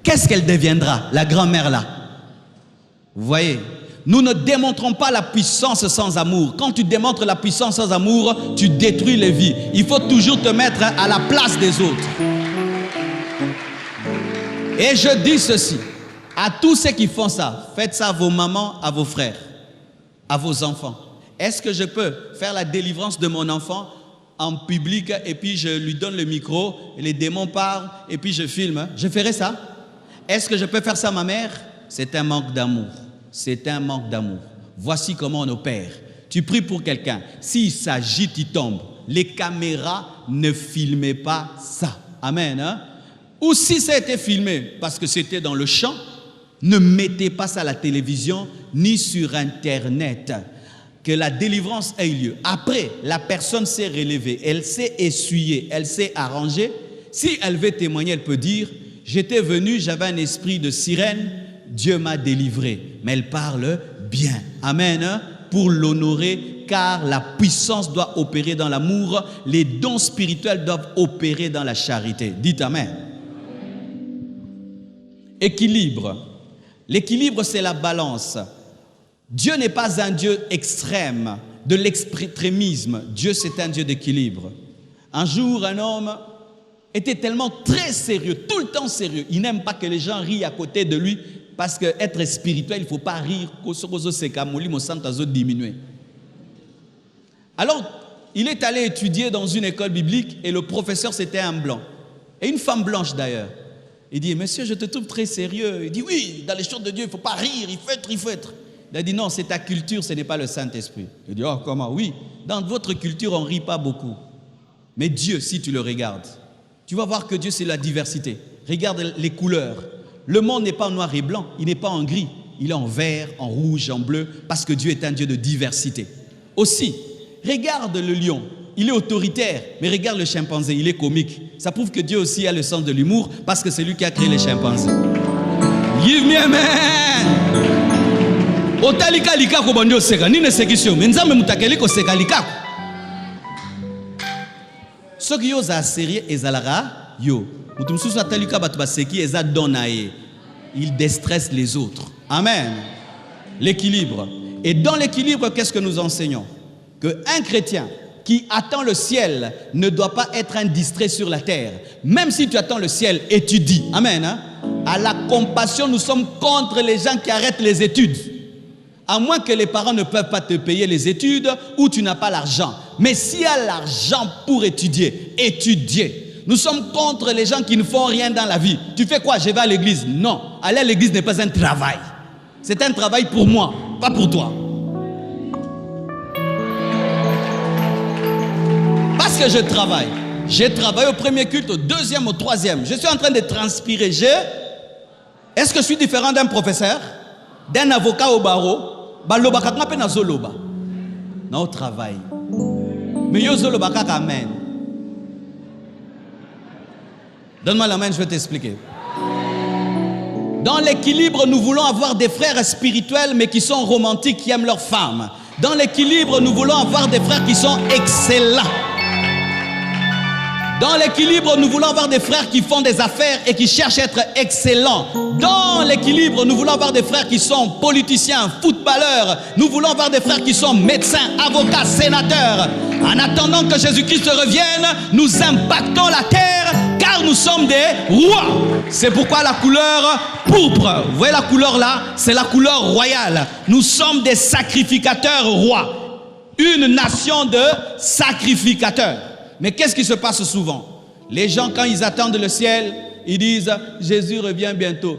Qu'est-ce qu'elle deviendra, la grand-mère là? Vous voyez? Nous ne démontrons pas la puissance sans amour. Quand tu démontres la puissance sans amour, tu détruis les vies. Il faut toujours te mettre à la place des autres. Et je dis ceci, à tous ceux qui font ça, faites ça à vos mamans, à vos frères, à vos enfants. Est-ce que je peux faire la délivrance de mon enfant en public et puis je lui donne le micro, et les démons parlent et puis je filme? Je ferai ça? Est-ce que je peux faire ça à ma mère? C'est un manque d'amour. C'est un manque d'amour. Voici comment on opère. Tu pries pour quelqu'un. S'il s'agite, il tombe. Les caméras ne filmaient pas ça. Amen. Hein? Ou si ça a été filmé parce que c'était dans le champ, ne mettez pas ça à la télévision ni sur Internet. que la délivrance ait eu lieu, après, la personne s'est relevée, elle s'est essuyée, elle s'est arrangée, si elle veut témoigner, elle peut dire, j'étais venu, j'avais un esprit de sirène, Dieu m'a délivré. Mais elle parle bien. Amen. Pour l'honorer, car la puissance doit opérer dans l'amour, les dons spirituels doivent opérer dans la charité. Dites Amen. Équilibre. L'équilibre, c'est la balance. Dieu n'est pas un Dieu extrême, de l'extrémisme. Dieu, c'est un Dieu d'équilibre. Un jour, un homme était tellement très sérieux, tout le temps sérieux. Il n'aime pas que les gens rient à côté de lui, parce qu'être spirituel, il ne faut pas rire. Alors, il est allé étudier dans une école biblique et le professeur, c'était un blanc. Et une femme blanche d'ailleurs. Il dit, monsieur, je te trouve très sérieux. Il dit, oui, dans les choses de Dieu, il ne faut pas rire, il faut être, il faut être. Il a dit, non, c'est ta culture, ce n'est pas le Saint-Esprit. Il dit, oh, comment? Oui, dans votre culture, on ne rit pas beaucoup. Mais Dieu, si tu le regardes, tu vas voir que Dieu, c'est la diversité. Regarde les couleurs. Le monde n'est pas en noir et blanc, il n'est pas en gris. Il est en vert, en rouge, en bleu, parce que Dieu est un Dieu de diversité. Aussi, regarde le lion. Il est autoritaire, mais regarde le chimpanzé, il est comique. Ça prouve que Dieu aussi a le sens de l'humour, parce que c'est lui qui a créé les chimpanzés. Give me amen! Otalika lika ko bandi oseka nini sekisio mais nzambe mutakeli ko seka lika soki yo za sérieux ezalaka yo mutu mususu atalika batu baseki eza donaye il déstresse les autres. Amen. L'équilibre. Et dans l'équilibre, qu'est-ce que nous enseignons? Que un chrétien qui attend le ciel ne doit pas être un distrait sur la terre. Même si tu attends le ciel, étudie. Amen. Hein? À la compassion, nous sommes contre les gens qui arrêtent les études. À moins que les parents ne peuvent pas te payer les études ou tu n'as pas l'argent. Mais s'il y a l'argent pour étudier, étudier. Nous sommes contre les gens qui ne font rien dans la vie. Tu fais quoi? Je vais à l'église. Non, aller à l'église n'est pas un travail. C'est un travail pour moi, pas pour toi. Parce que je travaille. J'ai travaillé au premier culte, au deuxième, au troisième. Je suis en train de transpirer. Est-ce que je suis différent d'un professeur, d'un avocat au barreau? Non, au travail. Mais yo zoloba kaka amen. Donne-moi la main, je vais t'expliquer. Dans l'équilibre, nous voulons avoir des frères spirituels, mais qui sont romantiques, qui aiment leurs femmes. Dans l'équilibre, nous voulons avoir des frères qui sont excellents. Dans l'équilibre, nous voulons avoir des frères qui font des affaires et qui cherchent à être excellents. Dans l'équilibre, nous voulons avoir des frères qui sont politiciens, footballeurs. Nous voulons avoir des frères qui sont médecins, avocats, sénateurs. En attendant que Jésus-Christ revienne, nous impactons la terre car nous sommes des rois. C'est pourquoi la couleur pourpre, vous voyez la couleur là, c'est la couleur royale. Nous sommes des sacrificateurs rois. Une nation de sacrificateurs. Mais qu'est-ce qui se passe souvent? Les gens, quand ils attendent le ciel, ils disent « Jésus revient bientôt. »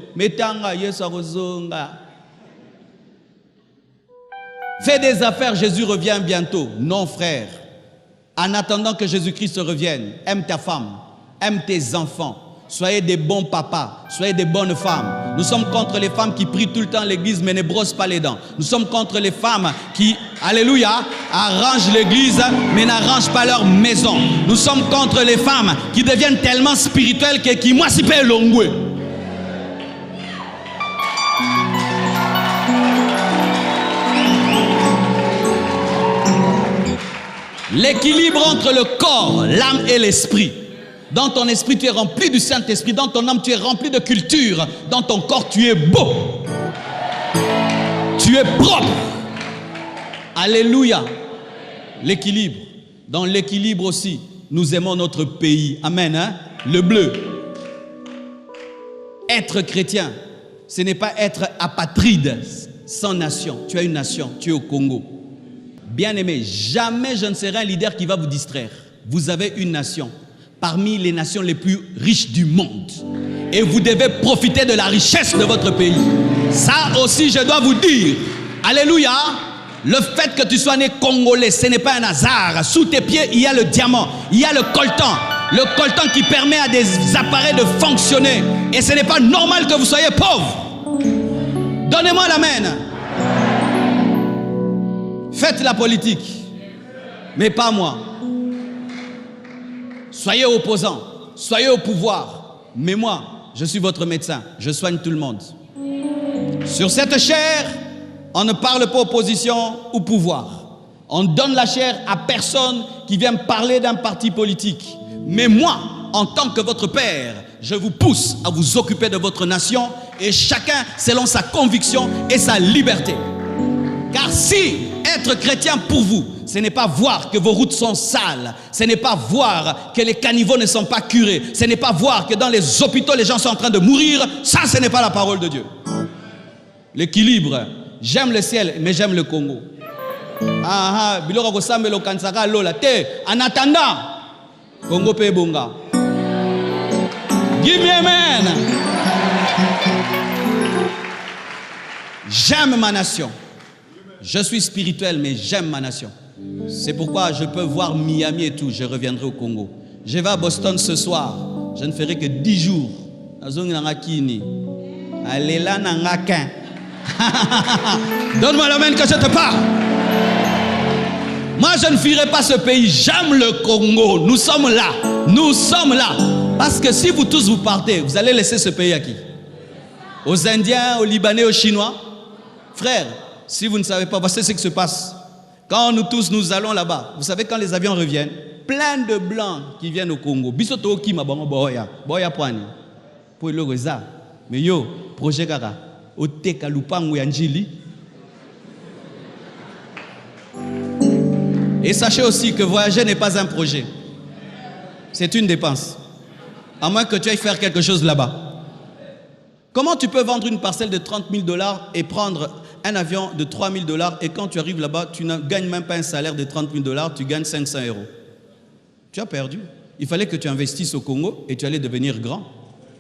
Fais des affaires, Jésus revient bientôt. Non, frère. En attendant que Jésus-Christ revienne, aime ta femme, aime tes enfants. Soyez des bons papas, soyez des bonnes femmes. Nous sommes contre les femmes qui prient tout le temps à l'église mais ne brossent pas les dents. Nous sommes contre les femmes qui, alléluia, arrangent l'église mais n'arrangent pas leur maison. Nous sommes contre les femmes qui deviennent tellement spirituelles que qui moi si paye l'ongoué. L'équilibre entre le corps, l'âme et l'esprit. Dans ton esprit, tu es rempli du Saint-Esprit. Dans ton âme, tu es rempli de culture. Dans ton corps, tu es beau. Tu es propre. Alléluia. L'équilibre. Dans l'équilibre aussi, nous aimons notre pays. Amen. Hein? Le bleu. Être chrétien, ce n'est pas être apatride, sans nation. Tu as une nation, tu es au Congo. Bien-aimé, jamais je ne serai un leader qui va vous distraire. Vous avez une nation. Parmi les nations les plus riches du monde. Et vous devez profiter de la richesse de votre pays. Ça aussi, je dois vous dire. Alléluia. Le fait que tu sois né congolais, ce n'est pas un hasard. Sous tes pieds, il y a le diamant. Il y a le coltan. Le coltan qui permet à des appareils de fonctionner. Et ce n'est pas normal que vous soyez pauvre. Donnez-moi l'amen. Faites la politique, mais pas moi. Soyez opposants, soyez au pouvoir, mais moi, je suis votre médecin, je soigne tout le monde. Sur cette chair, on ne parle pas opposition ou pouvoir. On donne la chair à personne qui vient parler d'un parti politique. Mais moi, en tant que votre père, je vous pousse à vous occuper de votre nation et chacun selon sa conviction et sa liberté. Car si être chrétien pour vous, ce n'est pas voir que vos routes sont sales, ce n'est pas voir que les caniveaux ne sont pas curés, ce n'est pas voir que dans les hôpitaux les gens sont en train de mourir, ça ce n'est pas la parole de Dieu. L'équilibre, j'aime le ciel mais j'aime le Congo. En attendant, Congo pe bonga. Give me amen. J'aime ma nation. Je suis spirituel, mais j'aime ma nation. C'est pourquoi je peux voir Miami et tout. Je reviendrai au Congo. Je vais à Boston ce soir. Je ne ferai que 10 jours. Donne-moi l'amen que je te parle. Moi, je ne fuirai pas ce pays. J'aime le Congo. Nous sommes là. Nous sommes là. Parce que si vous tous vous partez, vous allez laisser ce pays à qui? Aux Indiens, aux Libanais, aux Chinois? Frères, si vous ne savez pas, voici ce qui se passe. Quand nous tous nous allons là-bas, vous savez quand les avions reviennent, plein de blancs qui viennent au Congo. Bisoto ki mabongo boya, boya poani. Pour le reza. Mais yo, projet kaka, oteka lupango yanjili. Et sachez aussi que voyager n'est pas un projet. C'est une dépense. À moins que tu ailles faire quelque chose là-bas. Comment tu peux vendre une parcelle de 30 000 $ et prendre un avion de 3 000 $ et quand tu arrives là-bas, tu ne gagnes même pas un salaire de 30 000 $, tu gagnes 500 €. Tu as perdu. Il fallait que tu investisses au Congo et tu allais devenir grand.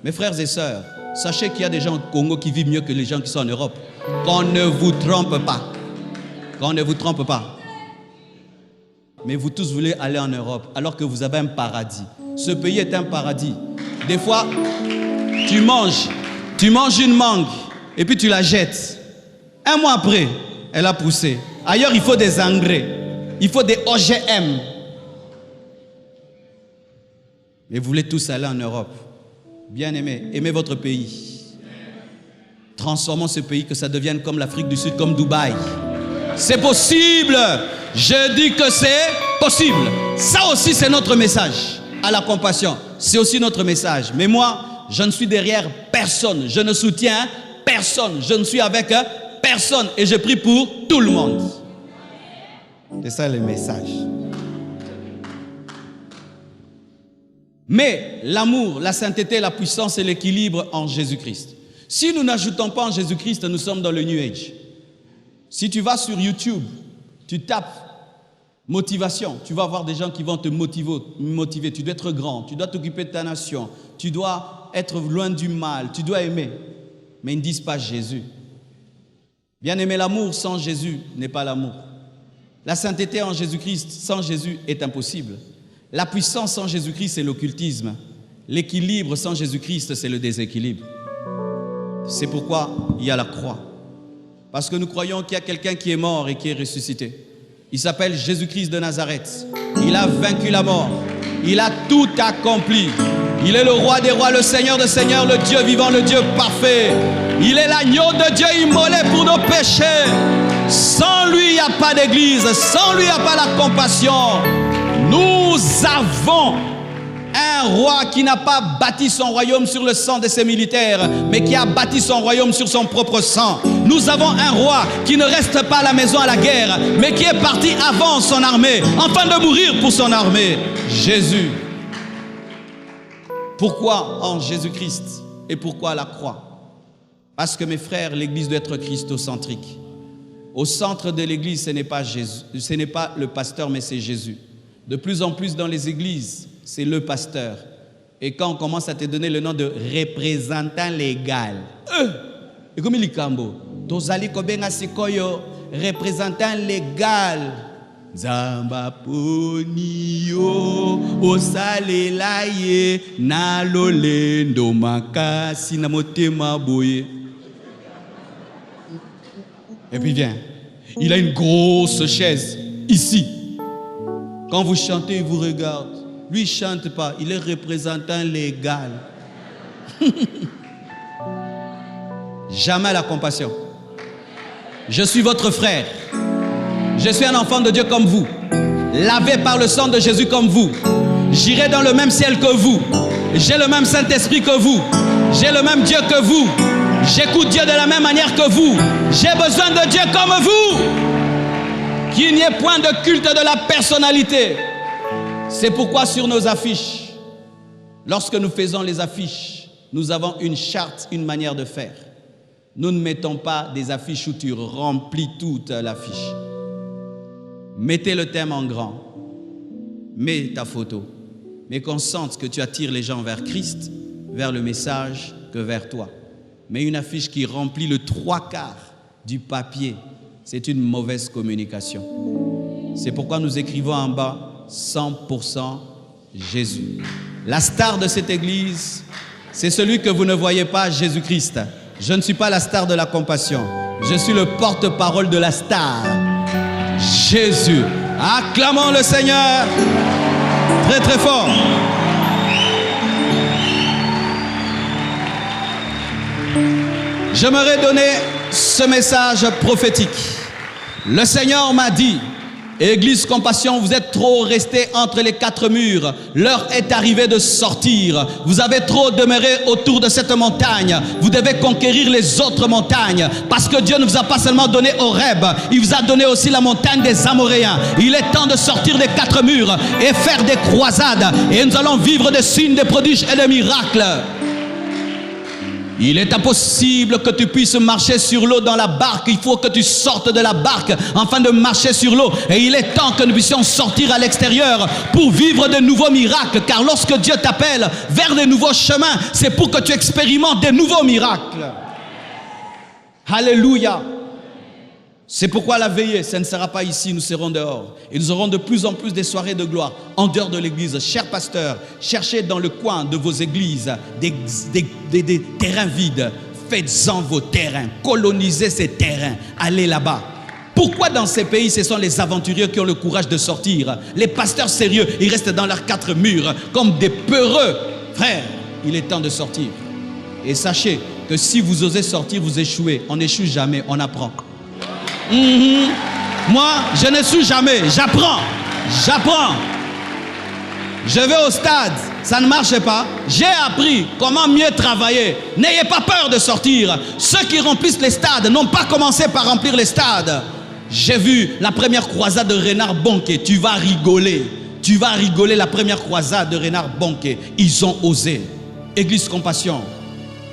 Mes frères et sœurs, sachez qu'il y a des gens au Congo qui vivent mieux que les gens qui sont en Europe. Qu'on ne vous trompe pas. Qu'on ne vous trompe pas. Mais vous tous voulez aller en Europe alors que vous avez un paradis. Ce pays est un paradis. Des fois, tu manges une mangue et puis tu la jettes. Un mois après, elle a poussé. Ailleurs, il faut des engrais. Il faut des OGM. Mais vous voulez tous aller en Europe. Bien-aimés, aimez votre pays. Transformons ce pays, que ça devienne comme l'Afrique du Sud, comme Dubaï. C'est possible. Je dis que c'est possible. Ça aussi, c'est notre message à la compassion. C'est aussi notre message. Mais moi, je ne suis derrière personne. Je ne soutiens personne. Je ne suis avec personne. Et je prie pour tout le monde. C'est ça le message. Mais l'amour, la sainteté, la puissance et l'équilibre en Jésus-Christ. Si nous n'ajoutons pas en Jésus-Christ, nous sommes dans le New Age. Si tu vas sur YouTube, tu tapes motivation, tu vas voir des gens qui vont te motiver. Tu dois être grand, tu dois t'occuper de ta nation, tu dois être loin du mal, tu dois aimer. Mais ils ne disent pas Jésus. Bien aimer, l'amour sans Jésus n'est pas l'amour. La sainteté en Jésus-Christ sans Jésus est impossible. La puissance sans Jésus-Christ, c'est l'occultisme. L'équilibre sans Jésus-Christ, c'est le déséquilibre. C'est pourquoi il y a la croix. Parce que nous croyons qu'il y a quelqu'un qui est mort et qui est ressuscité. Il s'appelle Jésus-Christ de Nazareth. Il a vaincu la mort. Il a tout accompli. Il est le roi des rois, le Seigneur des seigneurs, le Dieu vivant, le Dieu parfait. Il est l'agneau de Dieu immolé pour nos péchés. Sans lui, il n'y a pas d'église. Sans lui, il n'y a pas la compassion. Nous avons un roi qui n'a pas bâti son royaume sur le sang de ses militaires, mais qui a bâti son royaume sur son propre sang. Nous avons un roi qui ne reste pas à la maison à la guerre, mais qui est parti avant son armée, afin de mourir pour son armée. Jésus. Pourquoi en Jésus-Christ et pourquoi la croix? Parce que mes frères, l'église doit être christocentrique. Au centre de l'église, ce n'est pas Jésus, ce n'est pas le pasteur, mais c'est Jésus. De plus en plus dans les églises, c'est le pasteur. Et quand on commence à te donner le nom de représentant légal, et comme il est cambo, tozali kobenga sikoyo représentant légal. Zamba ponio osalela ye na lolendo makasi na motema boye. Et puis viens. Il a une grosse chaise ici. Quand vous chantez, il vous regarde. Lui, il ne chante pas. Il est représentant légal. Jamais la compassion. Je suis votre frère. Je suis un enfant de Dieu comme vous. Lavé par le sang de Jésus comme vous. J'irai dans le même ciel que vous. J'ai le même Saint-Esprit que vous. J'ai le même Dieu que vous. J'écoute Dieu de la même manière que vous. J'ai besoin de Dieu comme vous. Qu'il n'y ait point de culte de la personnalité. C'est pourquoi sur nos affiches, lorsque nous faisons les affiches, nous avons une charte, une manière de faire. Nous ne mettons pas des affiches où tu remplis toute l'affiche. Mettez le thème en grand. Mets ta photo. Mais qu'on sente que tu attires les gens vers Christ, vers le message, que vers toi. Mais une affiche qui remplit le 3/4 du papier, c'est une mauvaise communication. C'est pourquoi nous écrivons en bas 100% Jésus. La star de cette église, c'est celui que vous ne voyez pas, Jésus-Christ. Je ne suis pas la star de la compassion. Je suis le porte-parole de la star, Jésus. Acclamons le Seigneur très très fort. J'aimerais donner ce message prophétique. Le Seigneur m'a dit, Église Compassion, vous êtes trop restés entre les 4 murs. L'heure est arrivée de sortir. Vous avez trop demeuré autour de cette montagne. Vous devez conquérir les autres montagnes. Parce que Dieu ne vous a pas seulement donné Horeb, il vous a donné aussi la montagne des Amoréens. Il est temps de sortir des 4 murs et faire des croisades. Et nous allons vivre des signes, des prodiges et des miracles. Il est impossible que tu puisses marcher sur l'eau dans la barque. Il faut que tu sortes de la barque afin de marcher sur l'eau. Et il est temps que nous puissions sortir à l'extérieur pour vivre de nouveaux miracles. Car lorsque Dieu t'appelle vers de nouveaux chemins, c'est pour que tu expérimentes de nouveaux miracles. Alléluia. C'est pourquoi la veillée, ça ne sera pas ici, nous serons dehors. Et nous aurons de plus en plus des soirées de gloire en dehors de l'église. Chers pasteurs, cherchez dans le coin de vos églises des terrains vides. Faites-en vos terrains, colonisez ces terrains, allez là-bas. Pourquoi dans ces pays, ce sont les aventuriers qui ont le courage de sortir? Les pasteurs sérieux, ils restent dans leurs 4 murs comme des peureux. Frère, il est temps de sortir. Et sachez que si vous osez sortir, vous échouez. On n'échoue jamais, on apprend. Moi, je ne suis jamais. J'apprends. Je vais au stade, ça ne marche pas. J'ai appris comment mieux travailler. N'ayez pas peur de sortir. Ceux qui remplissent les stades n'ont pas commencé par remplir les stades. J'ai vu la première croisade de Renard Bonke. Tu vas rigoler. La première croisade de Renard Bonke. Ils ont osé. Église Compassion,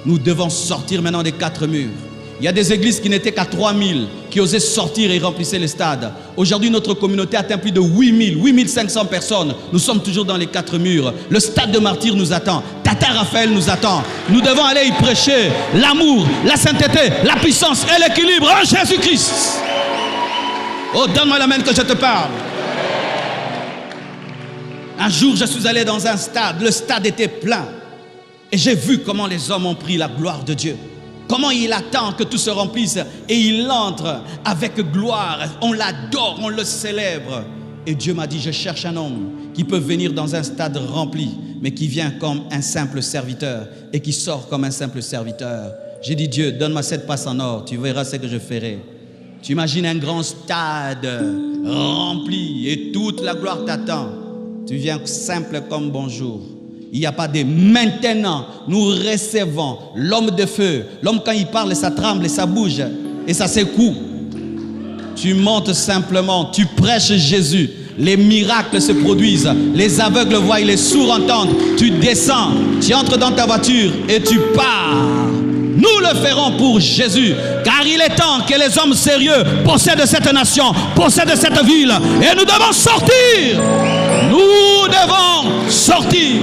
nous devons sortir maintenant des 4 murs. Il y a des églises qui n'étaient qu'à 3000, qui osaient sortir et remplissaient les stades. Aujourd'hui, notre communauté atteint plus de 8000, 8500 personnes. Nous sommes toujours dans les 4 murs. Le stade de martyrs nous attend. Tata Raphaël nous attend. Nous devons aller y prêcher l'amour, la sainteté, la puissance et l'équilibre en Jésus-Christ. Oh, donne-moi la main que je te parle. Un jour, je suis allé dans un stade. Le stade était plein. Et j'ai vu comment les hommes ont pris la gloire de Dieu. Comment il attend que tout se remplisse et il entre avec gloire. On l'adore, on le célèbre. Et Dieu m'a dit, je cherche un homme qui peut venir dans un stade rempli, mais qui vient comme un simple serviteur et qui sort comme un simple serviteur. J'ai dit, Dieu, donne-moi cette passe en or, tu verras ce que je ferai. Tu imagines un grand stade rempli et toute la gloire t'attend. Tu viens simple comme bonjour. Il n'y a pas de maintenant, nous recevons l'homme de feu. L'homme, quand il parle, ça tremble et ça bouge et ça secoue. Tu montes simplement, tu prêches Jésus. Les miracles se produisent. Les aveugles voient, les sourds entendent. Tu descends, tu entres dans ta voiture et tu pars. Nous le ferons pour Jésus. Car il est temps que les hommes sérieux possèdent cette nation, possèdent cette ville. Et nous devons sortir. Nous devons sortir.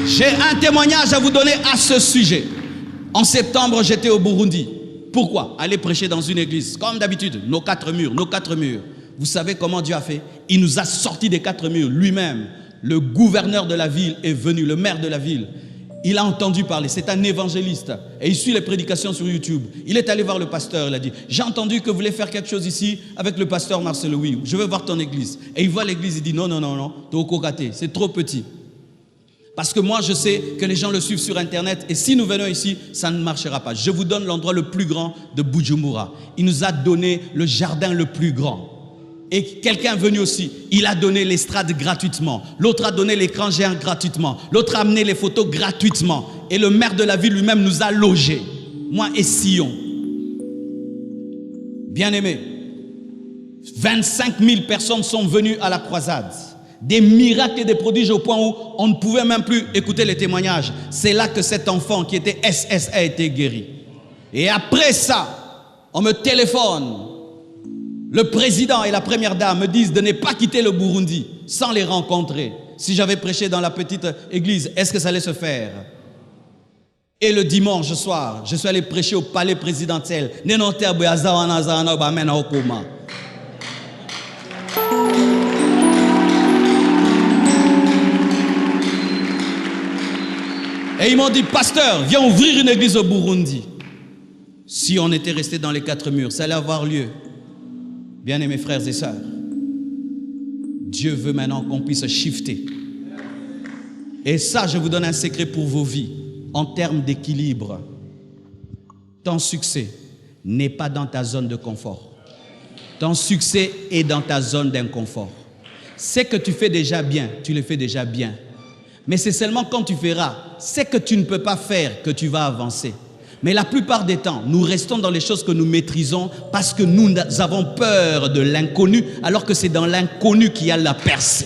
J'ai un témoignage à vous donner à ce sujet. En septembre, j'étais au Burundi. Pourquoi? Aller prêcher dans une église. Comme d'habitude, nos 4 murs. Vous savez comment Dieu a fait? Il nous a sortis des 4 murs lui-même. Le gouverneur de la ville est venu, le maire de la ville. Il a entendu parler, c'est un évangéliste et il suit les prédications sur YouTube. Il est allé voir le pasteur, il a dit, j'ai entendu que vous voulez faire quelque chose ici avec le pasteur Marcel, oui, je veux voir ton église. Et il voit l'église, il dit, non, t'es au cocaté, c'est trop petit. Parce que moi je sais que les gens le suivent sur internet et si nous venons ici, ça ne marchera pas. Je vous donne l'endroit le plus grand de Bujumbura. Il nous a donné le jardin le plus grand. Et quelqu'un est venu aussi, il a donné l'estrade gratuitement. L'autre a donné l'écran géant gratuitement. L'autre a amené les photos gratuitement. Et le maire de la ville lui-même nous a logés. Moi et Sion. Bien-aimés, 25 000 personnes sont venues à la croisade. Des miracles et des prodiges au point où on ne pouvait même plus écouter les témoignages. C'est là que cet enfant qui était SS a été guéri. Et après ça, on me téléphone. Le président et la première dame me disent de ne pas quitter le Burundi sans les rencontrer. Si j'avais prêché dans la petite église, est-ce que ça allait se faire? Et le dimanche soir, je suis allé prêcher au palais présidentiel. Et ils m'ont dit, pasteur, viens ouvrir une église au Burundi. Si on était resté dans les 4 murs, ça allait avoir lieu. Bien-aimés frères et sœurs, Dieu veut maintenant qu'on puisse shifter. Et ça, je vous donne un secret pour vos vies. En termes d'équilibre, ton succès n'est pas dans ta zone de confort. Ton succès est dans ta zone d'inconfort. Ce que tu fais déjà bien, tu le fais déjà bien. Mais c'est seulement quand tu feras ce que tu ne peux pas faire que tu vas avancer. Mais la plupart des temps, nous restons dans les choses que nous maîtrisons parce que nous avons peur de l'inconnu, alors que c'est dans l'inconnu qu'il y a la percée.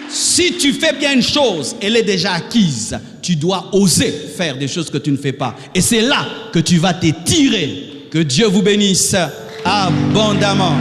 Si tu fais bien une chose, elle est déjà acquise. Tu dois oser faire des choses que tu ne fais pas. Et c'est là que tu vas t'étirer. Que Dieu vous bénisse abondamment.